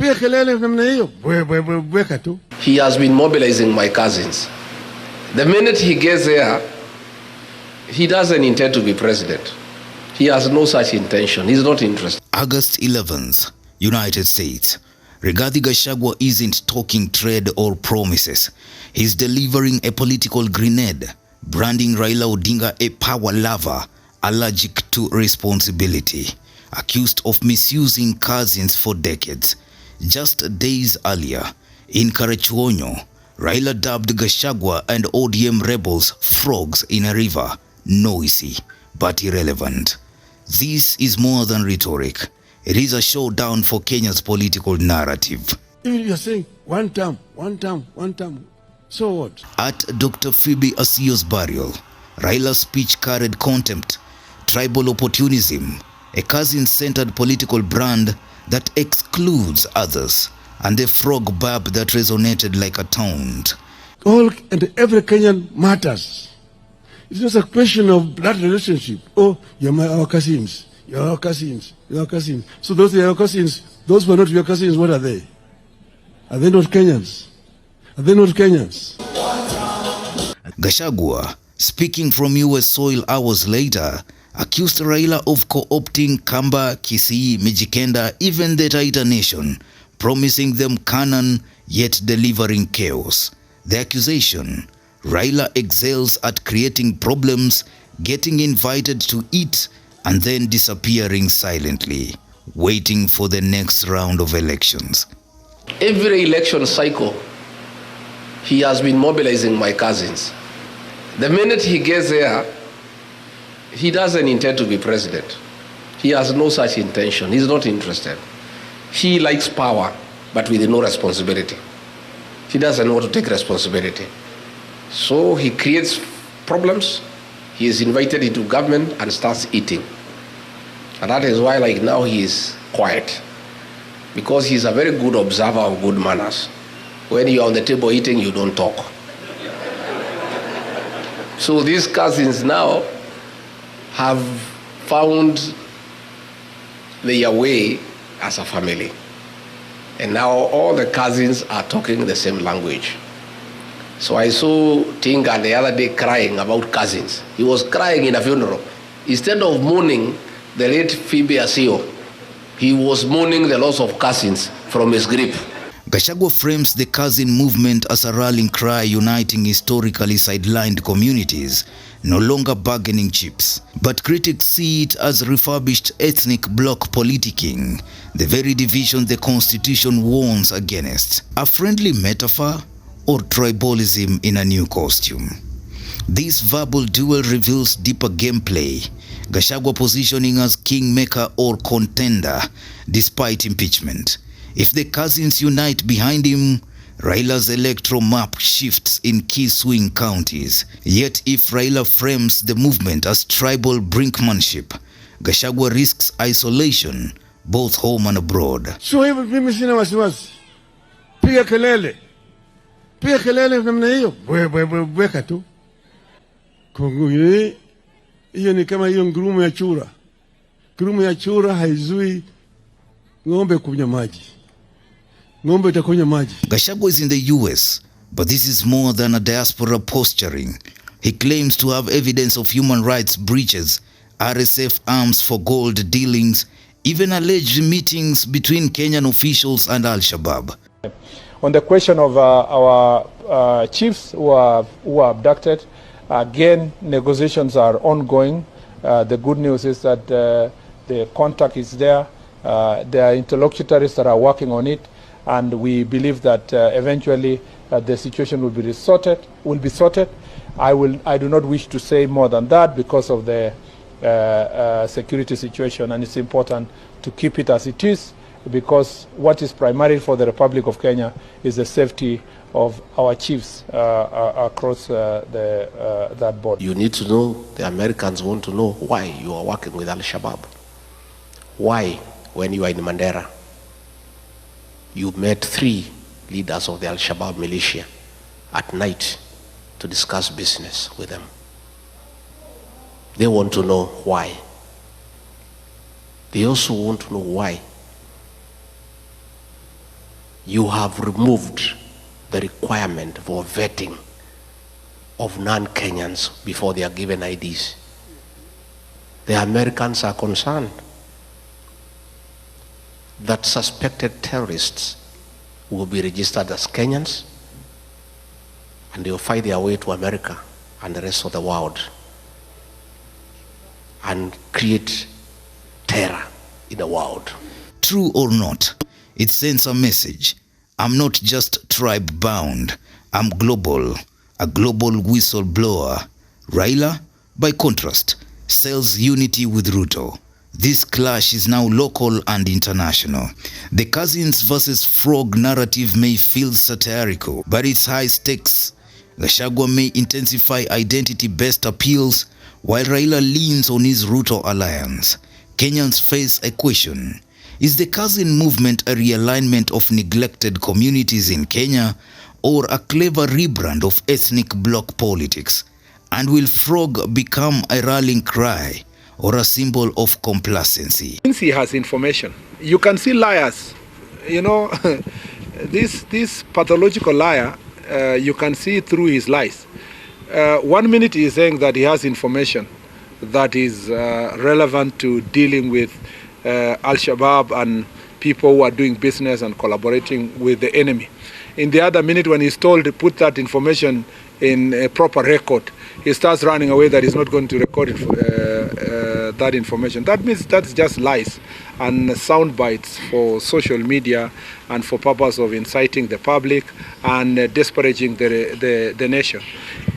He has been mobilizing my cousins. The minute he gets there, he doesn't intend to be president. He has no such intention. He's not interested. August 11th, United States. Rigathi Gachagua isn't talking trade or promises. He's delivering a political grenade, branding Raila Odinga a power lover, allergic to responsibility, accused of misusing cousins for decades. Just days earlier, in Karachuonyo, Raila dubbed Gachagua and ODM rebels frogs in a river, noisy but irrelevant. This is more than rhetoric. It is a showdown for Kenya's political narrative. Even you're saying one term, so what? At Dr Phoebe Asiyo's burial, Raila's speech carried contempt, tribal opportunism, a cousin-centered political brand that excludes others, and a frog barb that resonated like a taunt. All and every Kenyan matters. It's not a question of blood relationship. Oh, our cousins. You're our cousins. You're our cousins. So those are your cousins. Those who are not your cousins, what are they? Are they not Kenyans? Are they not Kenyans? Gachagua, speaking from US soil hours later, accused Raila of co-opting Kamba, Kisii, Mijikenda, even the Taita Nation, promising them Canaan yet delivering chaos. The accusation: Raila excels at creating problems, getting invited to eat, and then disappearing silently, waiting for the next round of elections. Every election cycle, he has been mobilizing my cousins. The minute he gets there, he doesn't intend to be president. He has no such intention. He's not interested. He likes power, but with no responsibility. He doesn't know how to take responsibility. So he creates problems. He is invited into government and starts eating. And that is why, like now, he is quiet. Because he's a very good observer of good manners. When you're on the table eating, you don't talk. So these cousins now have found their way as a family. And now all the cousins are talking the same language. So I saw Tinga the other day crying about cousins. He was crying in a funeral. Instead of mourning the late Phoebe Asiyo, he was mourning the loss of cousins from his grip. Gachagua frames the cousin movement as a rallying cry uniting historically sidelined communities, no longer bargaining chips. But critics see it as refurbished ethnic bloc politicking, the very division the Constitution warns against. A friendly metaphor or tribalism in a new costume? This verbal duel reveals deeper gameplay. Gachagua positioning as kingmaker or contender despite impeachment. If the cousins unite behind him, Raila's electoral map shifts in key swing counties. Yet if Raila frames the movement as tribal brinkmanship, Gachagua risks isolation, both home and abroad. So hivi mimi sina wasiwasi. Piga kelele. Piga kelele namna hiyo. Weka tu. Kongo hiyo ni kama hiyo ngurumo ya chura. Ngurumo ya chura haizui ng'ombe kunywa maji. Ng'ombe itakunywa maji. Gachagua is in the US, but this is more than a diaspora posturing. He claims to have evidence of human rights breaches, RSF arms for gold dealings, even alleged meetings between Kenyan officials and Al-Shabaab. On the question of our chiefs who are abducted, again, negotiations are ongoing. The good news is that the contact is there. There are interlocutors that are working on it, and we believe that eventually the situation will be sorted. I do not wish to say more than that because of the security situation, and it's important to keep it as it is, because what is primary for the Republic of Kenya is the safety of our chiefs across that border. You need to know, the Americans want to know why you are working with Al-Shabaab. Why, when you are in Mandera, you met 3 leaders of the Al-Shabaab militia at night to discuss business with them. They want to know why. They also want to know why you have removed the requirement for vetting of non-Kenyans before they are given IDs. The Americans are concerned that suspected terrorists will be registered as Kenyans and they will find their way to America and the rest of the world and create terror in the world. True or not, it sends a message. I'm not just tribe bound, I'm global, a global whistleblower. Raila, by contrast, sells unity with Ruto. This clash is now local and international. The cousins versus frog narrative may feel satirical, but it's high stakes. Gachagua may intensify identity-based appeals, while Raila leans on his Ruto alliance. Kenyans face a question. Is the cousin movement a realignment of neglected communities in Kenya, or a clever rebrand of ethnic bloc politics? And will frog become a rallying cry or a symbol of complacency? Since he has information, you can see liars. You know, this pathological liar, you can see through his lies. 1 minute he is saying that he has information that is relevant to dealing with Al-Shabaab and people who are doing business and collaborating with the enemy. In the other minute, when he's told to put that information in a proper record, he starts running away that he's not going to record it, that information. That means that's just lies and sound bites for social media and for purpose of inciting the public and disparaging the nation.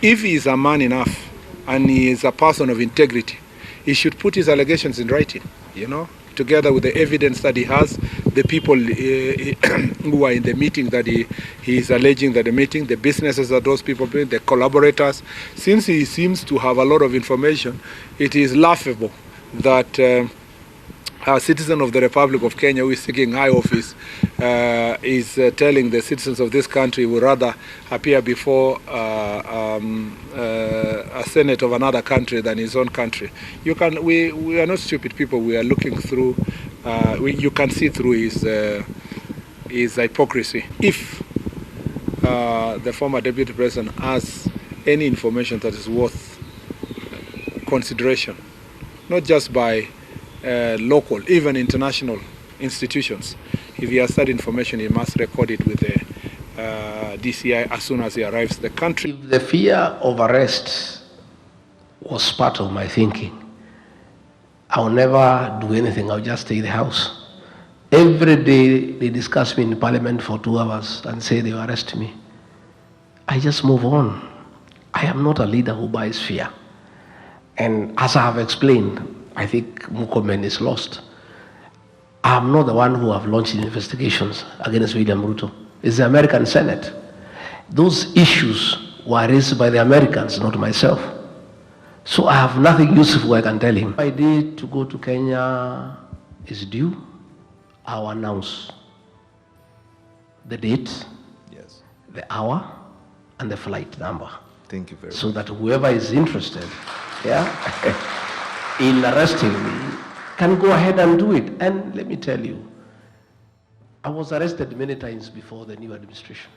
If he is a man enough and he is a person of integrity, he should put his allegations in writing, you know, together with the evidence that he has, the people who are in the meeting that he is alleging that the meeting, the businesses that those people bring, the collaborators. Since he seems to have a lot of information, it is laughable that a citizen of the Republic of Kenya who is seeking high office is telling the citizens of this country would rather appear before a senate of another country than his own country. We are not stupid people. We are looking through. You can see through his hypocrisy. If the former Deputy President has any information that is worth consideration, not just by local, even international institutions. If he has that information, he must record it with the DCI as soon as he arrives the country. If the fear of arrest was part of my thinking, I'll never do anything. I'll just stay in the house. Every day they discuss me in Parliament for 2 hours and say they will arrest me. I just move on. I am not a leader who buys fear. And as I have explained, I think Murkomen is lost. I'm not the one who have launched investigations against William Ruto. It's the American Senate. Those issues were raised by the Americans, not myself. So I have nothing useful I can tell him. My day to go to Kenya is due. I'll announce the date, yes, the hour, and the flight number. Thank you very much. So that whoever is interested, yeah, in arresting me can go ahead and do it. And let me tell you, I was arrested many times before the new administration.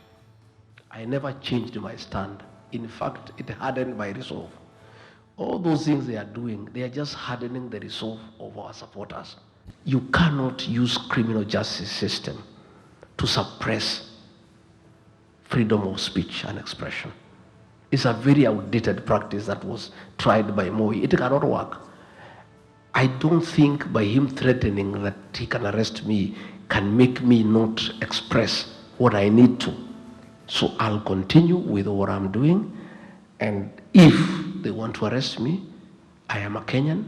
I never changed my stand. In fact, it hardened my resolve. All those things they are doing, they are just hardening the resolve of our supporters. You cannot use criminal justice system to suppress freedom of speech and expression. It's a very outdated practice that was tried by Moi. It cannot work. I don't think by him threatening that he can arrest me can make me not express what I need to. So I'll continue with what I'm doing, and if they want to arrest me, I am a Kenyan,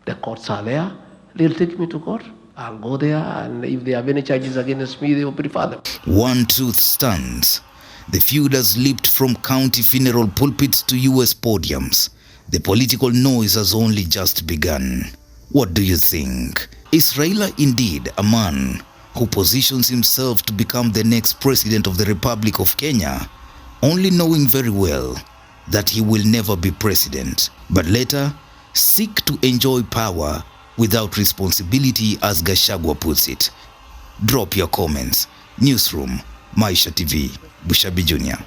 the courts are there, they'll take me to court. I'll go there, and if they have any charges against me, they will prefer them. One truth stands. The feud has leaped from county funeral pulpits to US podiums. The political noise has only just begun. What do you think? Is Raila indeed a man who positions himself to become the next president of the Republic of Kenya, only knowing very well that he will never be president, but later seek to enjoy power without responsibility, as Gachagua puts it? Drop your comments. Newsroom, Maisha TV, Bushabi Junior.